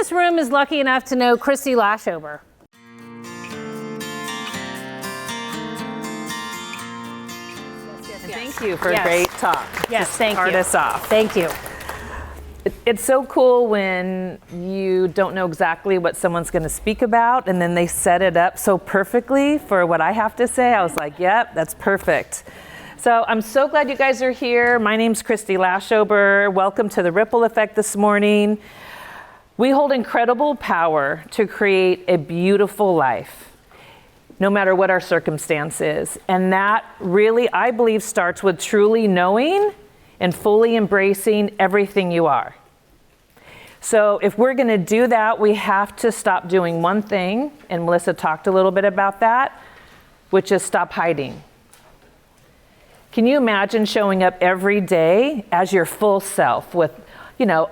this room is lucky enough to know Kristy Laschober? Thank you for a great talk. Yes, thank you. Start us off. Thank you. It's so cool when you don't know exactly what someone's going to speak about, and then they set it up so perfectly for what I have to say. I was like, yep, that's perfect. So I'm so glad you guys are here. My name's Kristy Laschober. Welcome to the Ripple Effect this morning. We hold incredible power to create a beautiful life, no matter what our circumstance is. And that really, I believe, starts with truly knowing and fully embracing everything you are. So if we're going to do that, we have to stop doing one thing, and Melissa talked a little bit about that, which is stop hiding. Can you imagine showing up every day as your full self with,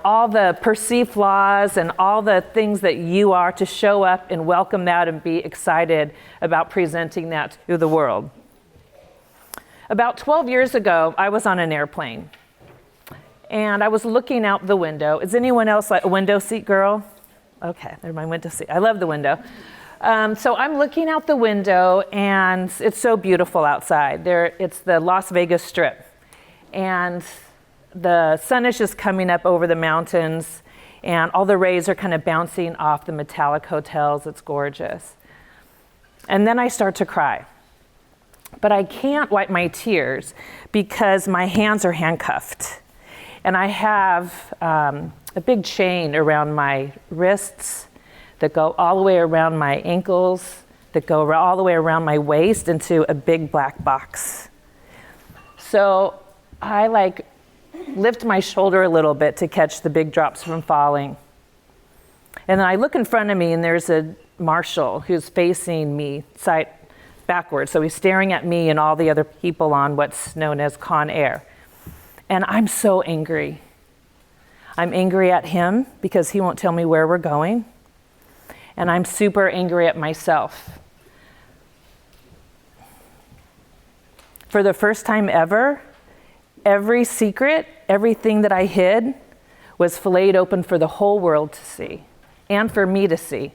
all the perceived flaws and all the things that you are, to show up and welcome that and be excited about presenting that to the world? About 12 years ago, I was on an airplane. And I was looking out the window. Is anyone else like a window seat girl? Okay, there's my window seat. I love the window. So I'm looking out the window, and it's so beautiful outside. It's the Las Vegas Strip. And the sun is just coming up over the mountains, and all the rays are kind of bouncing off the metallic hotels. It's gorgeous. And then I start to cry. But I can't wipe my tears because my hands are handcuffed. And I have a big chain around my wrists that go all the way around my ankles, that go all the way around my waist into a big black box. So I lift my shoulder a little bit to catch the big drops from falling. And then I look in front of me, and there's a marshal who's facing me backwards. So he's staring at me and all the other people on what's known as Con Air. And I'm so angry. I'm angry at him because he won't tell me where we're going. And I'm super angry at myself. For the first time ever, every secret, everything that I hid was filleted open for the whole world to see and for me to see.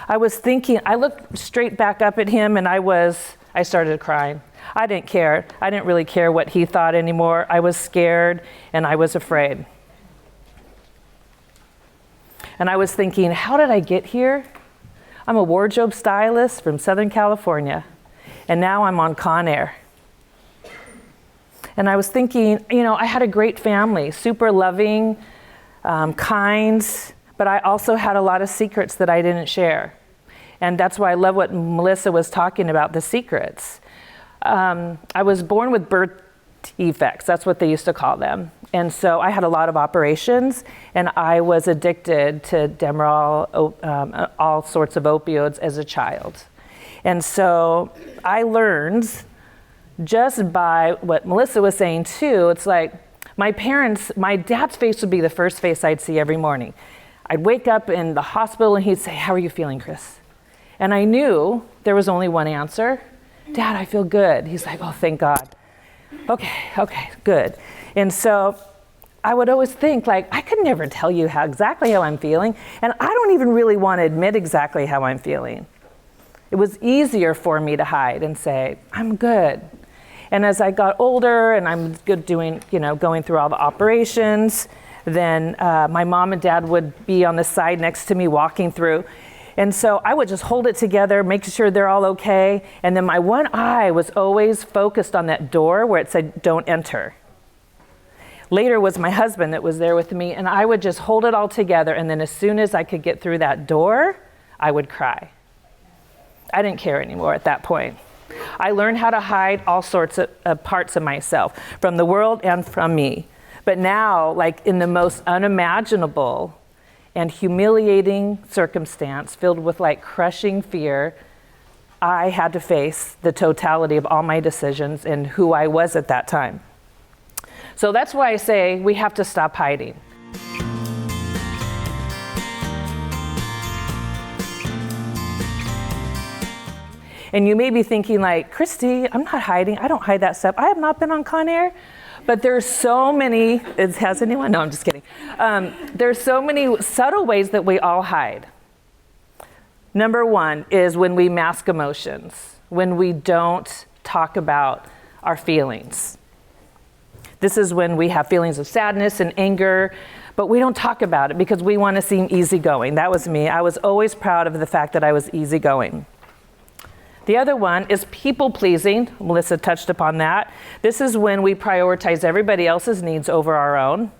I was thinking, I looked straight back up at him, and I started crying. I didn't care. I didn't really care what he thought anymore. I was scared and I was afraid. And I was thinking, how did I get here? I'm a wardrobe stylist from Southern California, and now I'm on Con Air. And I was thinking, I had a great family, super loving, kind, but I also had a lot of secrets that I didn't share. And that's why I love what Melissa was talking about, the secrets. I was born with birth defects. That's what they used to call them. And so I had a lot of operations, and I was addicted to Demerol, all sorts of opioids as a child. And so I learned, just by what Melissa was saying too, it's like my dad's face would be the first face I'd see every morning. I'd wake up in the hospital, and he'd say, "How are you feeling, Chris?" And I knew there was only one answer. "Dad, I feel good." He's like, "Oh, thank God." Okay, good. And so I would always think, I could never tell you exactly how I'm feeling, and I don't even really want to admit exactly how I'm feeling. It was easier for me to hide and say, "I'm good." And as I got older and I'm good doing, going through all the operations, then my mom and dad would be on the side next to me walking through. And so I would just hold it together, make sure they're all okay. And then my one eye was always focused on that door where it said, "Don't enter." Later was my husband that was there with me, and I would just hold it all together. And then as soon as I could get through that door, I would cry. I didn't care anymore at that point. I learned how to hide all sorts of parts of myself, from the world and from me. But now, in the most unimaginable and humiliating circumstance, filled with crushing fear, I had to face the totality of all my decisions and who I was at that time. So that's why I say we have to stop hiding. And you may be thinking Kristy, I'm not hiding. I don't hide that stuff. I have not been on Con Air. But there's so many, has anyone? No, I'm just kidding. There's so many subtle ways that we all hide. Number one is when we mask emotions, when we don't talk about our feelings. This is when we have feelings of sadness and anger, but we don't talk about it because we want to seem easygoing. That was me. I was always proud of the fact that I was easygoing. The other one is people pleasing. Melissa touched upon that. This is when we prioritize everybody else's needs over our own.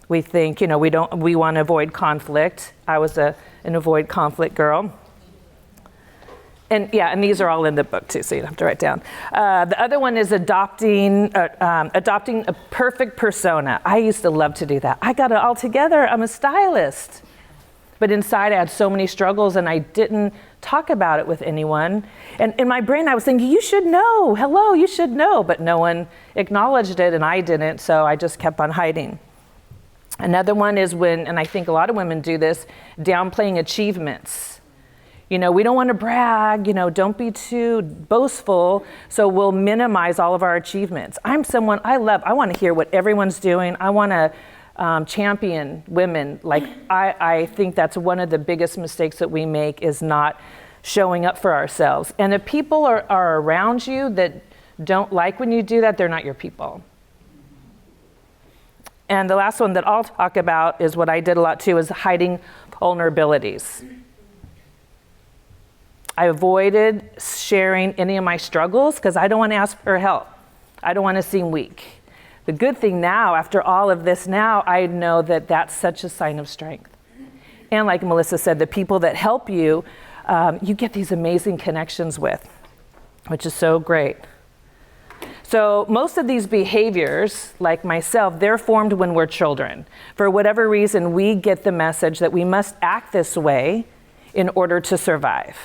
We think, we want to avoid conflict. I was an avoid conflict girl. And these are all in the book too, so you don't have to write down. The other one is adopting a perfect persona. I used to love to do that. I got it all together. I'm a stylist. But inside I had so many struggles and I didn't talk about it with anyone. And in my brain I was thinking, you should know. Hello, you should know. But no one acknowledged it and I didn't, so I just kept on hiding. Another one is when, and I think a lot of women do this, downplaying achievements. We don't want to brag, don't be too boastful, so we'll minimize all of our achievements. I'm someone I want to hear what everyone's doing. I want to champion women. I think that's one of the biggest mistakes that we make is not showing up for ourselves. And if people are around you that don't like when you do that, they're not your people. And the last one that I'll talk about is what I did a lot too, is hiding vulnerabilities. I avoided sharing any of my struggles because I don't want to ask for help. I don't want to seem weak. The good thing now, after all of this now, I know that that's such a sign of strength. And like Melissa said, the people that help you, you get these amazing connections with, which is so great. So most of these behaviors, like myself, they're formed when we're children. For whatever reason, we get the message that we must act this way in order to survive.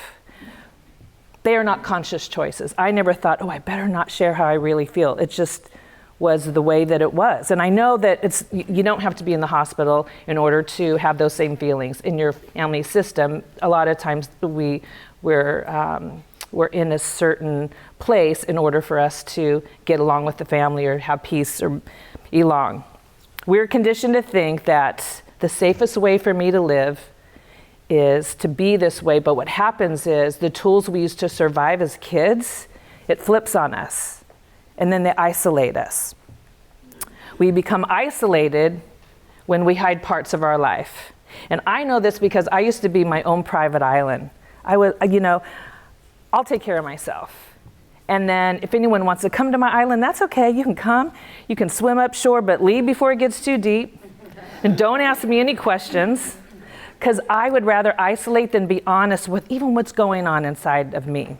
They are not conscious choices. I never thought, I better not share how I really feel. It just was the way that it was. And I know that you don't have to be in the hospital in order to have those same feelings. In your family system, a lot of times we're in a certain place in order for us to get along with the family or have peace or belong. We're conditioned to think that the safest way for me to live is to be this way, but what happens is the tools we used to survive as kids, it flips on us, and then they isolate us. We become isolated when we hide parts of our life. And I know this because I used to be my own private island. I'll take care of myself. And then if anyone wants to come to my island, that's okay, you can come. You can swim up shore, but leave before it gets too deep. And don't ask me any questions. Because I would rather isolate than be honest with even what's going on inside of me.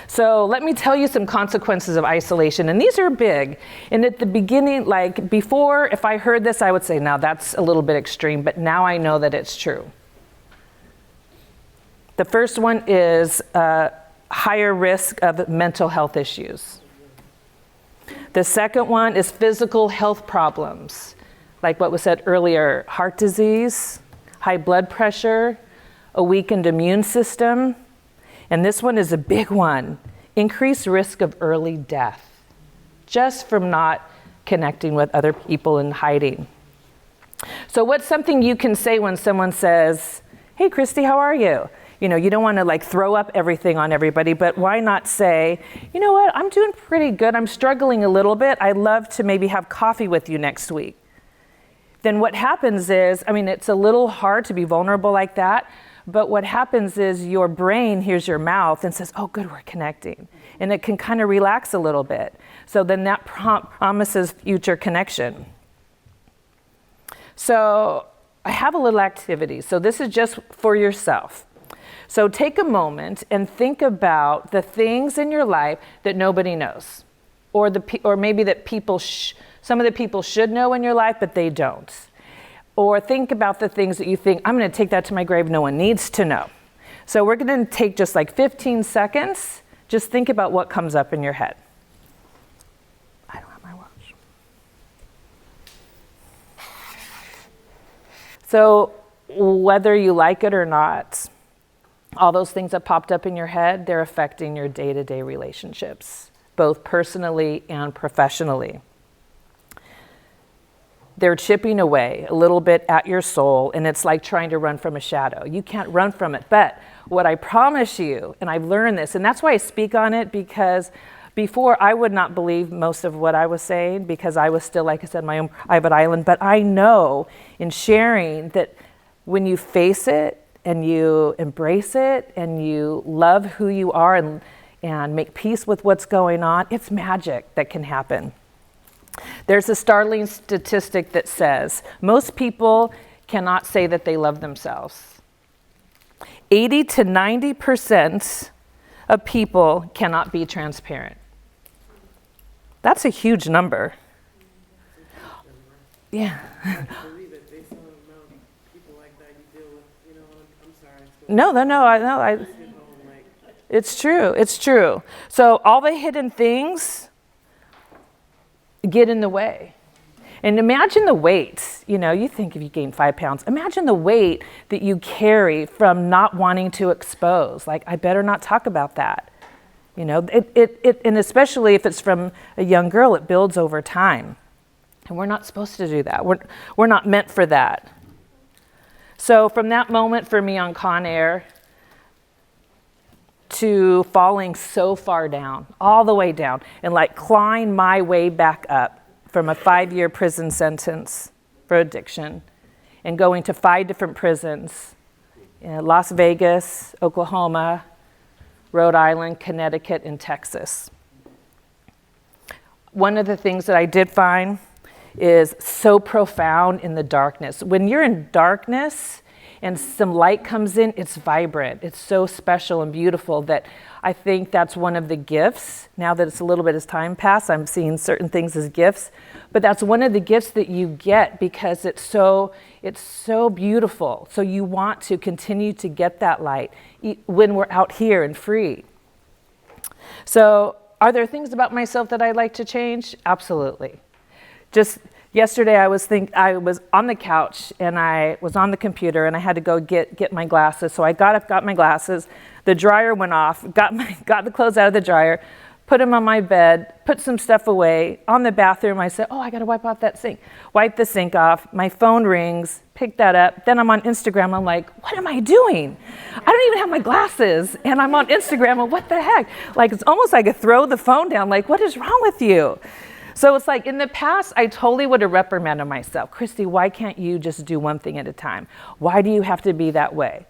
So let me tell you some consequences of isolation, and these are big. And at the beginning, before, if I heard this, I would say, now that's a little bit extreme, but now I know that it's true. The first one is higher risk of mental health issues. The second one is physical health problems, like what was said earlier, heart disease, high blood pressure, a weakened immune system, and this one is a big one, increased risk of early death, just from not connecting with other people and hiding. So what's something you can say when someone says, hey, Kristy, how are you? You don't want to throw up everything on everybody, but why not say, you know what, I'm doing pretty good, I'm struggling a little bit, I'd love to maybe have coffee with you next week. Then what happens is, it's a little hard to be vulnerable like that, but what happens is your brain hears your mouth and says, oh, good, we're connecting. And it can kind of relax a little bit. So then that promises future connection. So I have a little activity. So this is just for yourself. So take a moment and think about the things in your life that nobody knows, or maybe that some of the people should know in your life, but they don't. Or think about the things that you think, I'm going to take that to my grave, no one needs to know. So we're going to take just 15 seconds. Just think about what comes up in your head. I don't have my watch. So whether you like it or not, all those things that popped up in your head, they're affecting your day-to-day relationships. both personally and professionally. They're chipping away a little bit at your soul, and it's like trying to run from a shadow. You can't run from it, but what I promise you, and I've learned this, and that's why I speak on it, because before I would not believe most of what I was saying, because I was still, like I said, my own private island, but I know in sharing that when you face it and you embrace it and you love who you are and make peace with what's going on, it's magic that can happen. There's a startling statistic that says most people cannot say that they love themselves. 80 to 90% of people cannot be transparent. That's a huge number. Yeah. No. It's true. So all the hidden things get in the way. And imagine the weight, you think if you gain 5 pounds, imagine the weight that you carry from not wanting to expose. Like, I better not talk about that. And especially if it's from a young girl, it builds over time. And we're not supposed to do that. We're not meant for that. So from that moment for me on Con Air to falling so far down, all the way down, and like clawing my way back up from a 5-year prison sentence for addiction and going to 5 different prisons, Las Vegas, Oklahoma, Rhode Island, Connecticut, and Texas. One of the things that I did find is so profound in the darkness. When you're in darkness and some light comes in, it's vibrant. It's so special and beautiful that I think that's one of the gifts. Now that it's a little bit as time passed, I'm seeing certain things as gifts, but that's one of the gifts that you get because it's so beautiful. So you want to continue to get that light when we're out here and free. So are there things about myself that I'd like to change? Absolutely. Just yesterday I was on the couch and I was on the computer and I had to go get my glasses. So I got up, got my glasses, the dryer went off, got the clothes out of the dryer, put them on my bed, put some stuff away. On the bathroom, I said, I gotta wipe off that sink. Wipe the sink off, my phone rings, pick that up. Then I'm on Instagram, I'm like, what am I doing? I don't even have my glasses and I'm on Instagram, and what the heck? Like, it's almost like I throw the phone down, like, what is wrong with you? So it's like in the past, I totally would have reprimanded myself. Kristy, why can't you just do one thing at a time? Why do you have to be that way?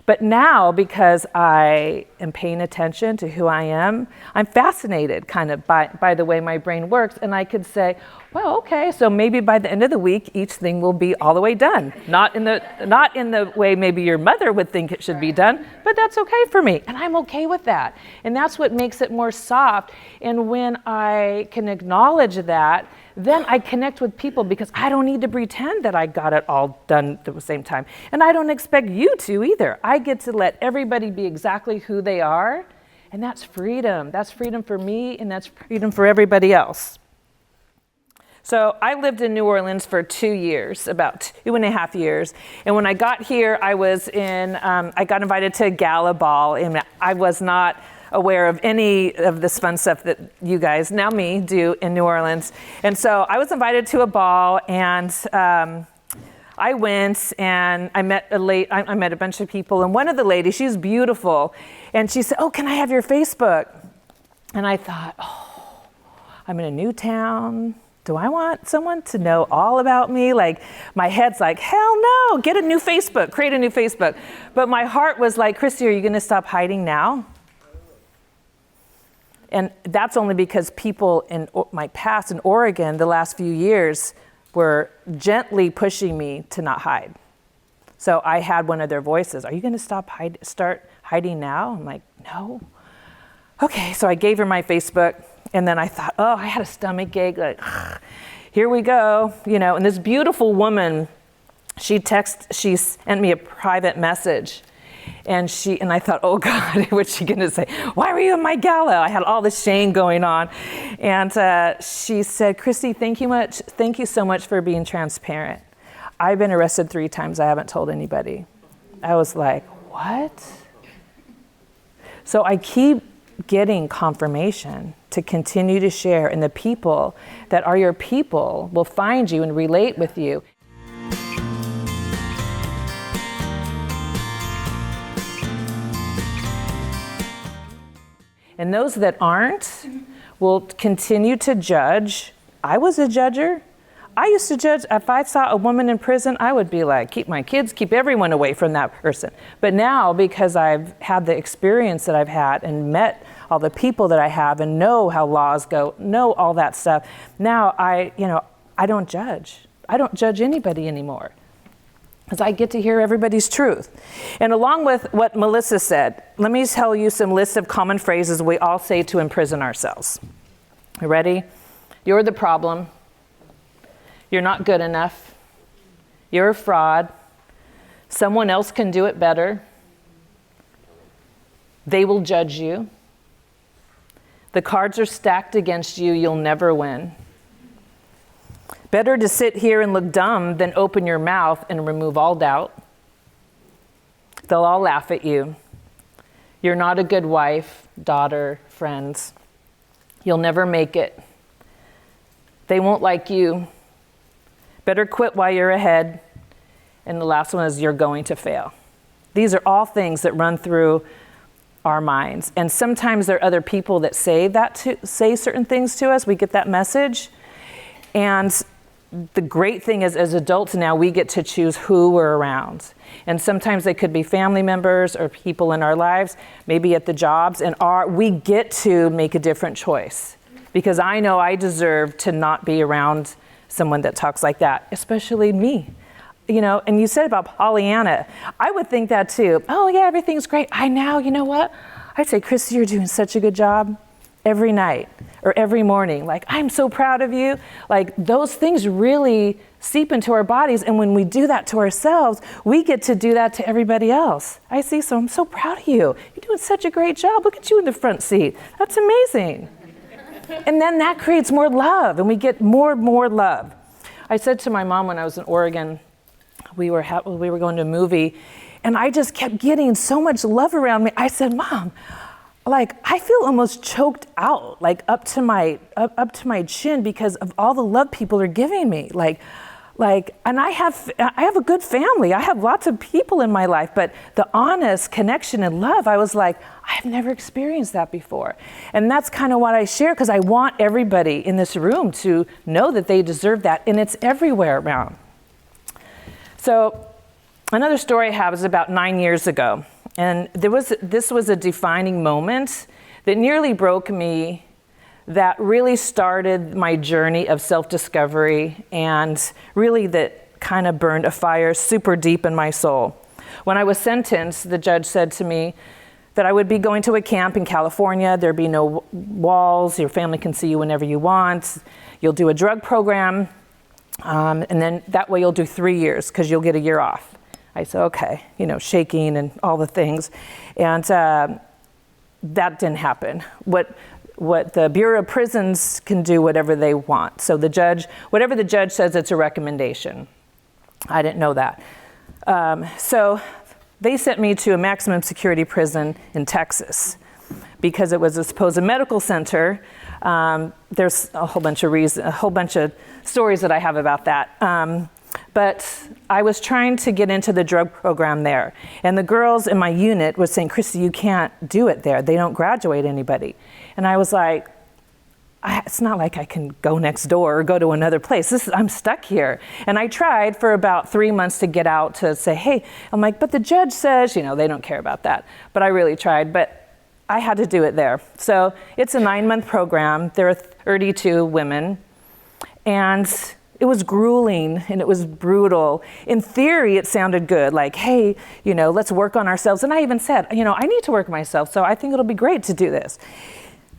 But now, because I am paying attention to who I am, I'm fascinated kind of by the way my brain works. And I could say, well, okay, so maybe by the end of the week, each thing will be all the way done. Not in the way maybe your mother would think it should be done, but that's okay for me. And I'm okay with that. And that's what makes it more soft. And when I can acknowledge that, then I connect with people because I don't need to pretend that I got it all done at the same time. And I don't expect you to either. I get to let everybody be exactly who they are. And that's freedom. That's freedom for me, and that's freedom for everybody else. So I lived in New Orleans for 2 years, about 2.5 years. And when I got here, I got invited to a gala ball, and I was not aware of any of this fun stuff that you guys, now me, do in New Orleans. And so I was invited to a ball, and I went and I met a bunch of people, and one of the ladies, she's beautiful, and she said, can I have your Facebook? And I thought, I'm in a new town. Do I want someone to know all about me? Like, my head's like, hell no, get a new Facebook, create a new Facebook. But my heart was like, Kristy, are you gonna stop hiding now? And that's only because people in my past in Oregon the last few years were gently pushing me to not hide. So I had one of their voices, are you gonna start hiding now? I'm like, no. Okay, so I gave her my Facebook, and then I thought, I had a stomach ache, like, here we go, and this beautiful woman, she sent me a private message. And I thought, oh God, what's she gonna say? Why were you in my gala? I had all this shame going on. And she said, Kristy, thank you so much for being transparent. I've been arrested 3 times, I haven't told anybody. I was like, what? So I keep getting confirmation to continue to share, and the people that are your people will find you and relate with you. And those that aren't will continue to judge. I was a judger. I used to judge. If I saw a woman in prison, I would be like, keep my kids, keep everyone away from that person. But now, because I've had the experience that I've had and met all the people that I have and know how laws go, know all that stuff, now I don't judge. I don't judge anybody anymore, because I get to hear everybody's truth. And along with what Melissa said, let me tell you some lists of common phrases we all say to imprison ourselves. You ready? You're the problem. You're not good enough. You're a fraud. Someone else can do it better. They will judge you. The cards are stacked against you. You'll never win. Better to sit here and look dumb than open your mouth and remove all doubt. They'll all laugh at you. You're not a good wife, daughter, friends. You'll never make it. They won't like you. Better quit while you're ahead. And the last one is you're going to fail. These are all things that run through our minds. And sometimes there are other people that say certain things to us. We get that message. And the great thing is, as adults now, we get to choose who we're around. And sometimes they could be family members or people in our lives, maybe at the jobs, and we get to make a different choice. Because I know I deserve to not be around someone that talks like that, especially me. And you said about Pollyanna, I would think that too. Oh yeah, everything's great. You know what? I'd say, Kristy, you're doing such a good job every night or every morning. Like, I'm so proud of you. Like, those things really seep into our bodies. And when we do that to ourselves, we get to do that to everybody else. I see, so I'm so proud of you. You're doing such a great job. Look at you in the front seat. That's amazing. And then that creates more love, and we get more and more love. I said to my mom when I was in Oregon, we were going to a movie, and I just kept getting so much love around me. I said, Mom, like, I feel almost choked out, like up to my chin, because of all the love people are giving me. And I have a good family. I have lots of people in my life, but the honest connection and love, I was like, I've never experienced that before. And that's kind of what I share, because I want everybody in this room to know that they deserve that, and it's everywhere around. So another story I have is about 9 years ago, and this was a defining moment that nearly broke me, that really started my journey of self-discovery, and really that kind of burned a fire super deep in my soul. When I was sentenced, the judge said to me that I would be going to a camp in California. There'd be no walls. Your family can see you whenever you want. You'll do a drug program. And then that way you'll do 3 years, because you'll get a year off. I said, okay, shaking and all the things. And that didn't happen. What the Bureau of Prisons can do whatever they want. So whatever the judge says, it's a recommendation. I didn't know that. So they sent me to a maximum security prison in Texas, because it was a supposed medical center. There's a whole bunch of stories that I have about that. But I was trying to get into the drug program there. And the girls in my unit were saying, Kristy, you can't do it there. They don't graduate anybody. And I was like, it's not like I can go next door or go to another place. I'm stuck here. And I tried for about 3 months to get out to say, hey, I'm like, but the judge says, they don't care about that. But I really tried, but I had to do it there. So it's a 9-month program. There are 32 women. And it was grueling and it was brutal. In theory, it sounded good, like, hey, let's work on ourselves. And I even said, I need to work on myself, so I think it'll be great to do this.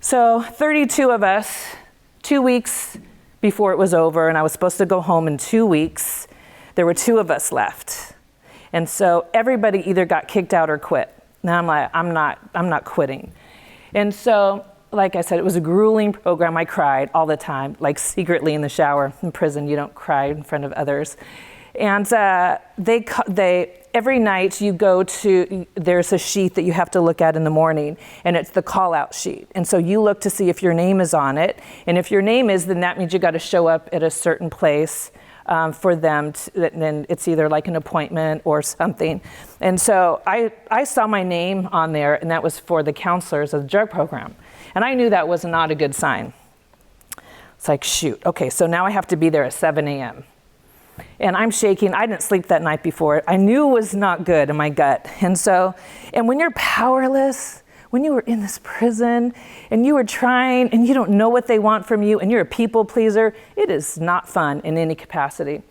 So 32 of us, 2 weeks before it was over, and I was supposed to go home in 2 weeks, there were 2 of us left. And so everybody either got kicked out or quit. Now I'm like, I'm not quitting. And so, like I said, it was a grueling program. I cried all the time, like secretly in the shower. In prison, you don't cry in front of others. And every night you go to, there's a sheet that you have to look at in the morning, and it's the call out sheet. And so you look to see if your name is on it. And if your name is, then that means you got to show up at a certain place for them. Then it's either like an appointment or something. And so I saw my name on there, and that was for the counselors of the drug program. And I knew that was not a good sign. It's like, shoot, okay, so now I have to be there at 7 a.m. And I'm shaking. I didn't sleep that night before. I knew it was not good in my gut. And when you're powerless, when you were in this prison and you were trying and you don't know what they want from you and you're a people pleaser, it is not fun in any capacity.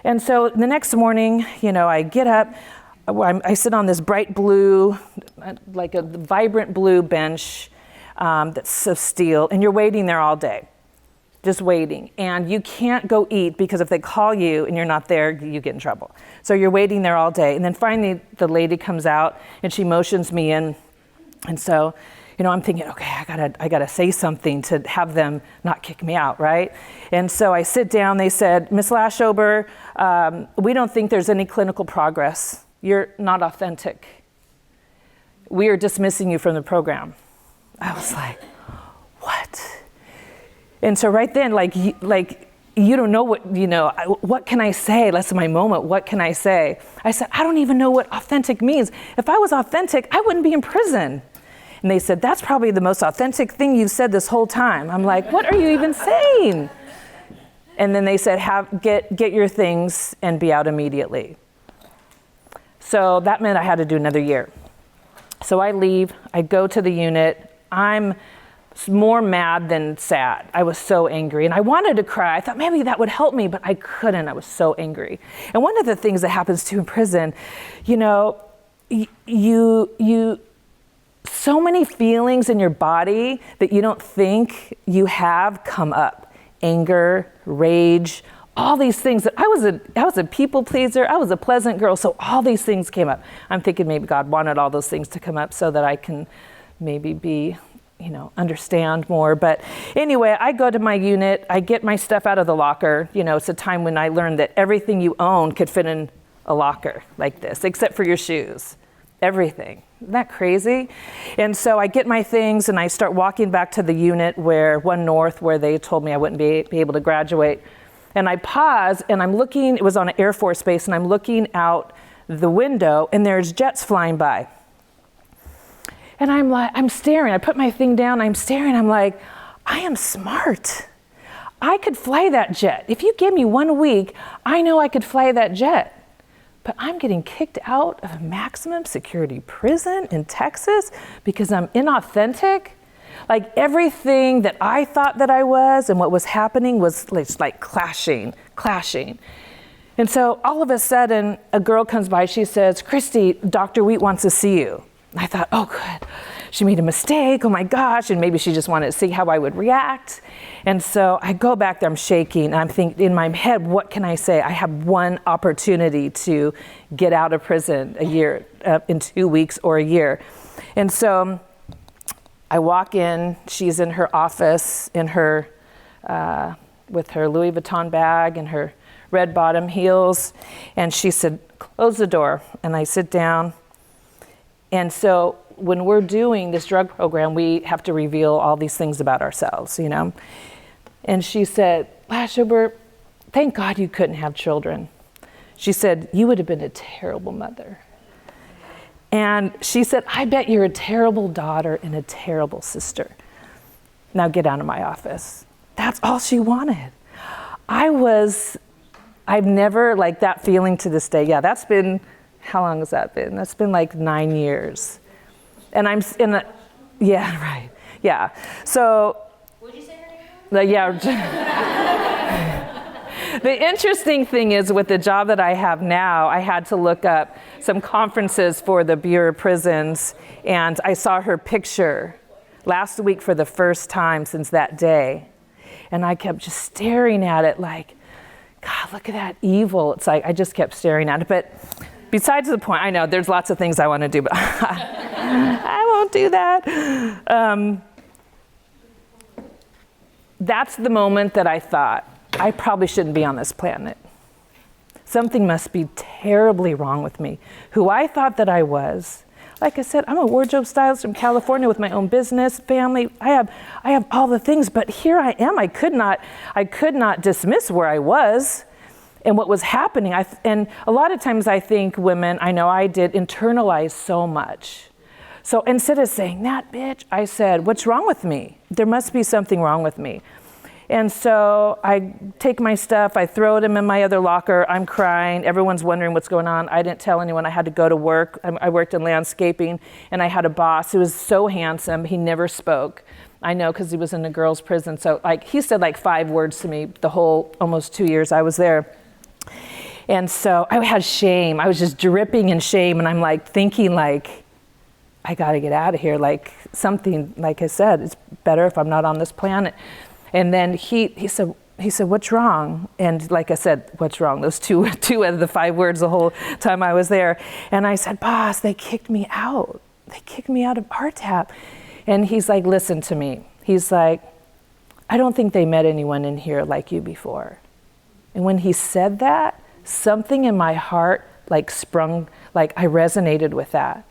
And so the next morning, I get up, I sit on this bright blue, like a vibrant blue bench that's of steel, and you're waiting there all day. Just waiting. And you can't go eat because if they call you and you're not there, you get in trouble. So you're waiting there all day. And then finally the lady comes out and she motions me in. And so, I'm thinking, okay, I gotta say something to have them not kick me out, right? And so I sit down, they said, Miss Laschober, we don't think there's any clinical progress. You're not authentic. We are dismissing you from the program. I was like, what? And so right then, you don't know what can I say? That's my moment. What can I say? I said, I don't even know what authentic means. If I was authentic, I wouldn't be in prison. And they said, that's probably the most authentic thing you've said this whole time. I'm like, what are you even saying? And then they said, get your things and be out immediately. So that meant I had to do another year. So I leave, I go to the unit. I'm more mad than sad. I was so angry and I wanted to cry. I thought maybe that would help me, but I couldn't. I was so angry. And one of the things that happens too in prison, you so many feelings in your body that you don't think you have come up. Anger, rage, all these things that I was a people pleaser. I was a pleasant girl. So all these things came up. I'm thinking maybe God wanted all those things to come up so that I can maybe be understand more. But anyway, I go to my unit, I get my stuff out of the locker. It's a time when I learned that everything you own could fit in a locker like this, except for your shoes. Everything. Isn't that crazy? And so I get my things and I start walking back to the unit where they told me I wouldn't be able to graduate. And I pause and I'm looking, it was on an Air Force base, and I'm looking out the window and there's jets flying by. And I'm staring. I put my thing down. I'm staring. I'm like, I am smart. I could fly that jet. If you give me 1 week, I know I could fly that jet. But I'm getting kicked out of a maximum security prison in Texas because I'm inauthentic. Like everything that I thought that I was and what was happening was like clashing. And so all of a sudden, a girl comes by. She says, Kristy, Dr. Wheat wants to see you. I thought, oh, good. She made a mistake. Oh, my gosh. And maybe she just wanted to see how I would react. And so I go back there. I'm shaking. And I'm thinking in my head, what can I say? I have one opportunity to get out of prison a year, in 2 weeks or a year. And so I walk in. She's in her office with her Louis Vuitton bag and her red bottom heels. And she said, close the door. And I sit down. And so when we're doing this drug program, we have to reveal all these things about ourselves, And she said, Laschober, thank God you couldn't have children. She said, you would have been a terrible mother. And she said, I bet you're a terrible daughter and a terrible sister. Now get out of my office. That's all she wanted. I've never, like that feeling to this day. Yeah, that's been, how long has that been? That's been like 9 years. And I'm in the, yeah, right. Yeah. So. Would you say her name? Yeah. The interesting thing is with the job that I have now, I had to look up some conferences for the Bureau of Prisons, and I saw her picture last week for the first time since that day. And I kept just staring at it like, God, look at that evil. It's like, I just kept staring at it. But besides the point, I know there's lots of things I want to do, but I won't do that. That's the moment that I thought, I probably shouldn't be on this planet. Something must be terribly wrong with me. Who I thought that I was. Like I said, I'm a wardrobe stylist from California with my own business, family. I have all the things, but here I am. I could not dismiss where I was and what was happening. And a lot of times I think women, I know I did, internalize so much. So instead of saying, that bitch, I said, what's wrong with me? There must be something wrong with me. And so I take my stuff, I throw it in my other locker, I'm crying, everyone's wondering what's going on. I didn't tell anyone. I had to go to work. I worked in landscaping, and I had a boss who was so handsome, he never spoke. I know, because he was in a girls' prison. So he said 5 words to me the whole almost 2 years I was there. And so I had shame. I was just dripping in shame, and I'm thinking I gotta get out of here. Something, like I said, it's better if I'm not on this planet. And then he said, what's wrong? And like I said, what's wrong? Those two of the 5 words the whole time I was there. And I said, boss, they kicked me out. They kicked me out of RTAP. And he's like, listen to me. He's like, I don't think they met anyone in here like you before. And when he said that, something in my heart sprung, I resonated with that.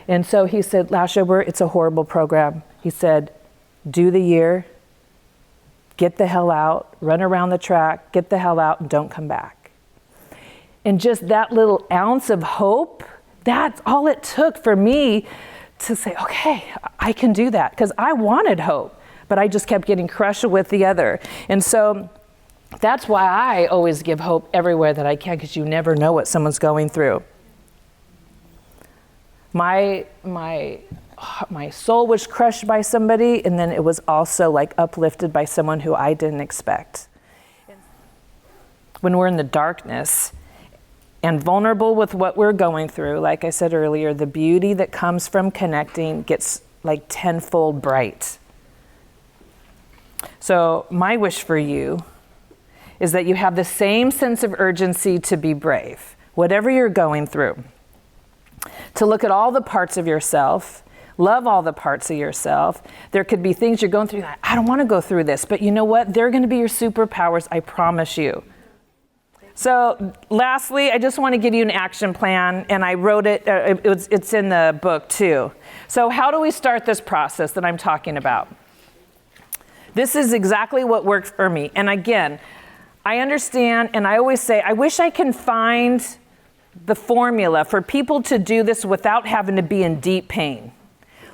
And so he said, Laschober, it's a horrible program. He said, do the year, get the hell out, run around the track, get the hell out, and don't come back. And just that little ounce of hope, that's all it took for me to say, okay, I can do that. Because I wanted hope, but I just kept getting crushed with the other. And so that's why I always give hope everywhere that I can, because you never know what someone's going through. My soul was crushed by somebody, and then it was also uplifted by someone who I didn't expect. When we're in the darkness and vulnerable with what we're going through, like I said earlier, the beauty that comes from connecting gets tenfold bright. So my wish for you is that you have the same sense of urgency to be brave, whatever you're going through. To look at all the parts of yourself, love all the parts of yourself. There could be things you're going through, I don't want to go through this, but you know what? They're going to be your superpowers, I promise you. So lastly, I just want to give you an action plan, and I wrote it, it's in the book too. So how do we start this process that I'm talking about? This is exactly what worked for me. And again, I understand, and I always say, I wish I can find the formula for people to do this without having to be in deep pain.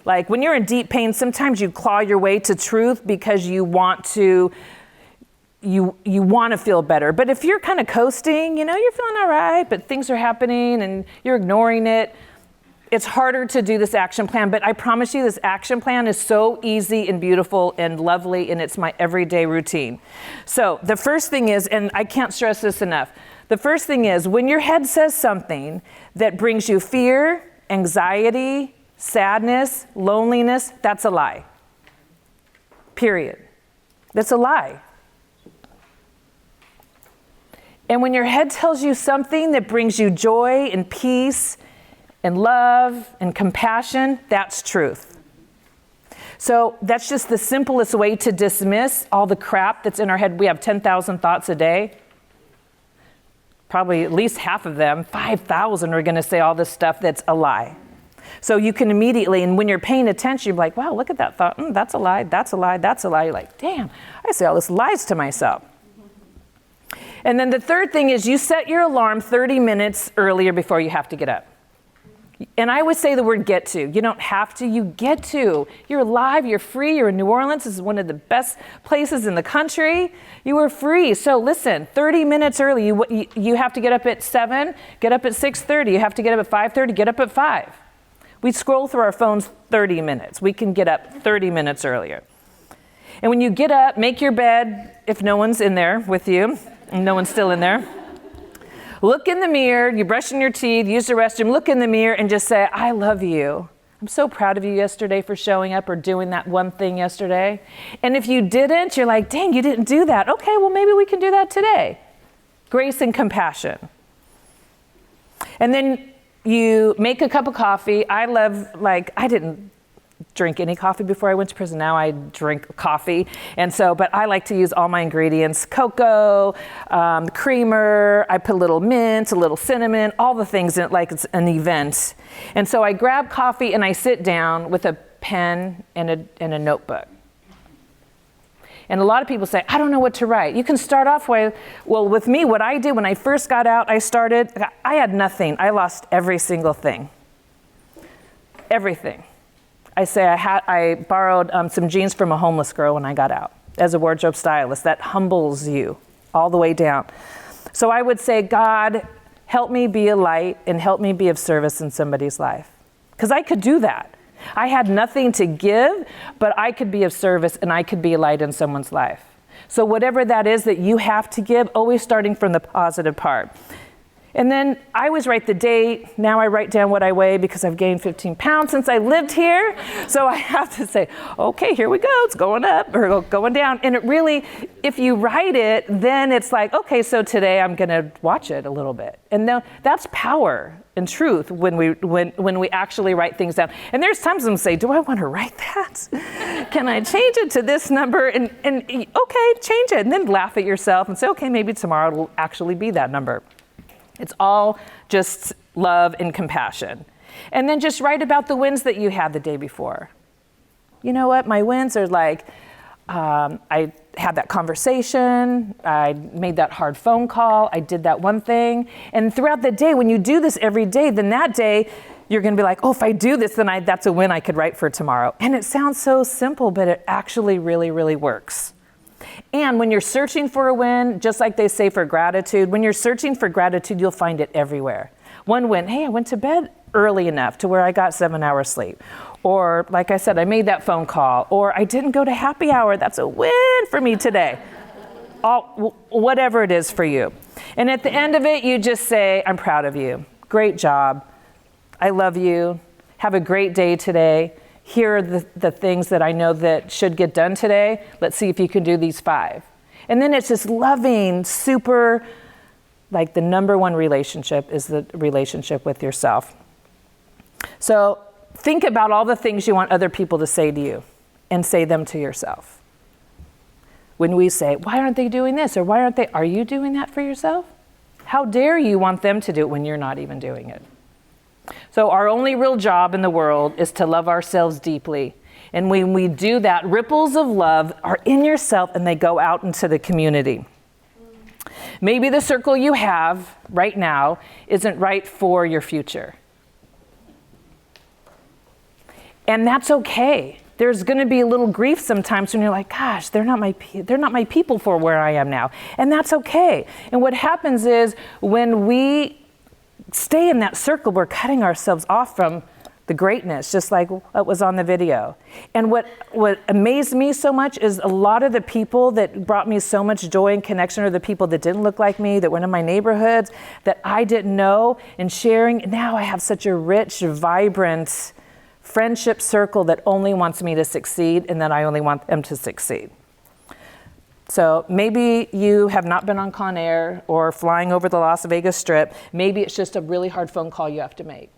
When you're in deep pain, sometimes you claw your way to truth because you want to feel better. But if you're kind of coasting, you're feeling all right, but things are happening and you're ignoring it, it's harder to do this action plan. But I promise you, this action plan is so easy and beautiful and lovely, and it's my everyday routine. So the first thing is, and I can't stress this enough, the first thing is, when your head says something that brings you fear, anxiety, sadness, loneliness, that's a lie. Period. That's a lie. And when your head tells you something that brings you joy and peace and love and compassion, that's truth. So that's just the simplest way to dismiss all the crap that's in our head. We have 10,000 thoughts a day. Probably at least half of them, 5,000, are going to say all this stuff that's a lie. So you can immediately, and when you're paying attention, you're like, wow, look at that thought. That's a lie, that's a lie, that's a lie. You're like, damn, I say all this lies to myself. And then the third thing is you set your alarm 30 minutes earlier before you have to get up. And I always say the word get to. You don't have to, you get to. You're alive, you're free, you're in New Orleans. This is one of the best places in the country. You are free. So listen, 30 minutes early. You have to get up at 7, get up at 6:30. You have to get up at 5:30, get up at 5. We scroll through our phones 30 minutes. We can get up 30 minutes earlier. And when you get up, make your bed if no one's in there with you, and no one's still in there. Look in the mirror, you're brushing your teeth, use the restroom, look in the mirror and just say, I love you. I'm so proud of you yesterday for showing up or doing that one thing yesterday. And if you didn't, you're like, dang, you didn't do that. Okay, well, maybe we can do that today. Grace and compassion. And then you make a cup of coffee. I love, I didn't drink any coffee before I went to prison. Now I drink coffee. And so, but I like to use all my ingredients, cocoa, creamer, I put a little mint, a little cinnamon, all the things in it like it's an event. And so I grab coffee and I sit down with a pen and a notebook. And a lot of people say, I don't know what to write. You can start off with me, what I did when I first got out, I had nothing. I lost every single thing. Everything. I borrowed some jeans from a homeless girl when I got out as a wardrobe stylist. That humbles you all the way down. So I would say, God, help me be a light and help me be of service in somebody's life. Because I could do that. I had nothing to give, but I could be of service and I could be a light in someone's life. So whatever that is that you have to give, always starting from the positive part. And then I always write the date. Now I write down what I weigh because I've gained 15 pounds since I lived here. So I have to say, okay, here we go. It's going up or going down. And it really, if you write it, then it's like, okay, so today I'm going to watch it a little bit. And now that's power and truth when we actually write things down. And there's times I'm say, do I want to write that? Can I change it to this number? And okay, change it. And then laugh at yourself and say, okay, maybe tomorrow it'll actually be that number. It's all just love and compassion. And then just write about the wins that you had the day before. You know what? My wins are like, I had that conversation, I made that hard phone call, I did that one thing. And throughout the day, when you do this every day, then that day, you're gonna be like, oh, if I do this, then that's a win I could write for tomorrow. And it sounds so simple, but it actually really, really works. And when you're searching for a win, just like they say for gratitude, when you're searching for gratitude, you'll find it everywhere. One win, hey, I went to bed early enough to where I got 7 hours sleep. Or like I said, I made that phone call. Or I didn't go to happy hour. That's a win for me today. Whatever it is for you. And at the end of it, you just say, I'm proud of you. Great job. I love you. Have a great day today. Here are the things that I know that should get done today. Let's see if you can do these 5. And then it's just loving, super, like the number one relationship is the relationship with yourself. So think about all the things you want other people to say to you and say them to yourself. When we say, why aren't they doing this? Or are you doing that for yourself? How dare you want them to do it when you're not even doing it? So our only real job in the world is to love ourselves deeply. And when we do that, ripples of love are in yourself and they go out into the community. Maybe the circle you have right now isn't right for your future. And that's okay. There's going to be a little grief sometimes when you're like, gosh, they're not my people for where I am now. And that's okay. And what happens is when we stay in that circle, we're cutting ourselves off from the greatness, just like what was on the video. And what amazed me so much is a lot of the people that brought me so much joy and connection are the people that didn't look like me, that went in my neighborhoods, that I didn't know, and sharing. Now I have such a rich, vibrant friendship circle that only wants me to succeed and that I only want them to succeed. So maybe you have not been on Con Air or flying over the Las Vegas Strip. Maybe it's just a really hard phone call you have to make,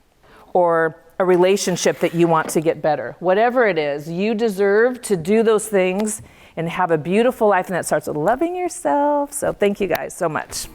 or a relationship that you want to get better. Whatever it is, you deserve to do those things and have a beautiful life, and that starts with loving yourself. So thank you guys so much.